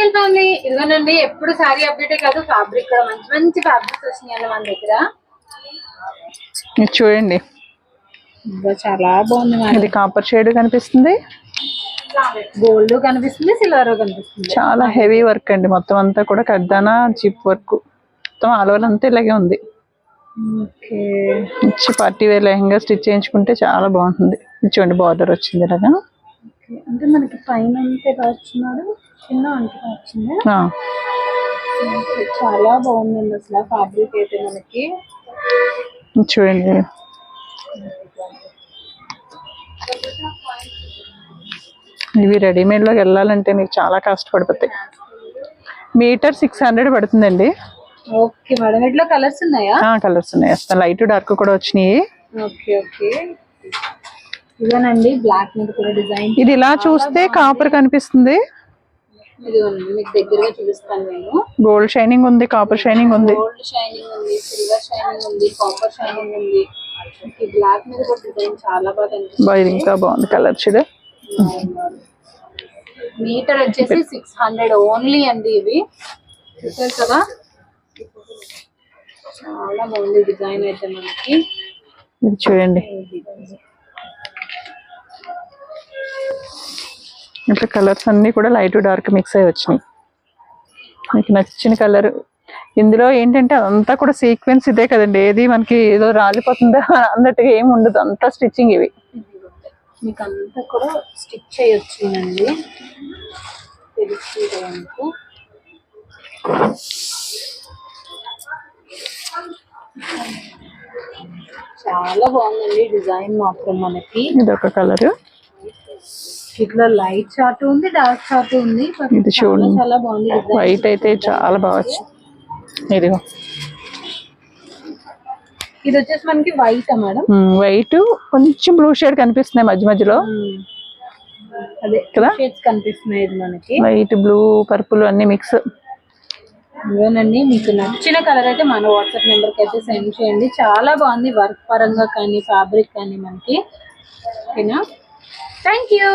Style family, ఇదిగోనండి ఎప్పుడు sorry అప్డేటే కాదు ఫ్యాబ్రిక్ కూడా మంచి మంచి ఫ్యాబ్రిక్స్ వచ్చినాయి మన దగ్గర. చూడండి చాలా బాగుంది. ఇది కాపర్ షేడ్ కనిపిస్తుంది, గోల్డ్ కనిపిస్తుంది, సిల్వర్ కనిపిస్తుంది. చాలా హెవీ వర్క్ అండి. మొత్తం అంతా కూడా కడ్దానా చిప్ వర్క్, మొత్తం ఆల్ ఓవర్ అంతా ఇలాగే ఉంది. మంచి పార్టీ వేర్ లెహంగా స్టిచ్ చేయించుకుంటే చాలా బాగుంటుంది. చూడండి బార్డర్ వచ్చింది ఇలాగా. అంటే మనకి పైన వచ్చినాడు, చిన్న అంటే వచ్చింది. చాలా బాగుందండి అసలు ఫ్యాబ్రిక్ అయితే మనకి. చూడండి ఇవి రెడీమేడ్ లోకి వెళ్ళాలంటే మీకు చాలా కాస్ట్ పడిపోతాయి. మీటర్ 600 పడుతుందండి. ఓకే మేడం, ఇట్లా కలర్స్ ఉన్నాయా? కలర్స్ ఉన్నాయి, లైట్ డార్క్ కూడా వచ్చినాయి. ఓకే ఓకే, ఇదేనండి బ్లాక్ మీద కూడా డిజైన్. ఇది ఇలా చూస్తే కాపర్ కనిపిస్తుంది, ఇదిగోండి మీకు దగ్గరగా చూపిస్తాను నేను. గోల్డ్ షైనింగ్ ఉంది, కాపర్ షైనింగ్ ఉంది, గోల్డ్ షైనింగ్ ఉంది, సిల్వర్ షైనింగ్ ఉంది, కాపర్ షైనింగ్ ఉంది. ఈ బ్లాక్ మీద కూడా డిజైన్ చాలా బాగా కనిపిస్తుంది. ఇది ఇంకా బాగుంది కలర్ చూడ. మీటర్ వచ్చేసి 600 ఓన్లీ అండి. ఇవి చూసారు కదా, చాలా బాగుంది డిజైన్ అయితే మనకి. ఇది చూడండి ఇట్లా కలర్స్ అన్ని కూడా లైట్ డార్క్ మిక్స్ అయ్యి వచ్చినాయి. మీకు నచ్చిన కలర్. ఇందులో ఏంటంటే అదంతా కూడా సీక్వెన్స్ ఇదే కదండి, ఏది మనకి ఏదో రాలిపోతుందా అన్నట్టుగా ఏమి ఉండదు, అంతా స్టిచ్చింగ్. ఇవి మీకు అంతా కూడా స్టిచ్ చేయొచ్చిందండి, తెలుసు. చాలా బాగుందండి డిజైన్ మాత్రం మనకి. ఇదొక కలర్, ఇట్లా లైట్ చార్ట్ ఉంది, డార్క్ చార్ట్ ఉంది. ఇది చూడండి చాలా బాగుంది. వైట్ అయితే చాలా బాగా వచ్చింది. ఇదిగో ఇది వచ్చేసి మనకి వైట్ మేడం, వైట్ కొంచెం బ్లూ షేడ్ కనిపిస్తున్నాయి మధ్య మధ్యలో, అదే కదా షేడ్స్ కనిపిస్తున్నాయి. ఇది మనకి వైట్ బ్లూ పర్పుల్ అన్ని మిక్స్. ఇవేనండి, మీకు నచ్చిన కలర్ అయితే మన వాట్సాప్ నెంబర్కి అయితే సెండ్ చేయండి. చాలా బాగుంది వర్క్ పరంగా కానీ ఫ్యాబ్రిక్ కానీ మనకి. ఓకేనా, థ్యాంక్ యూ.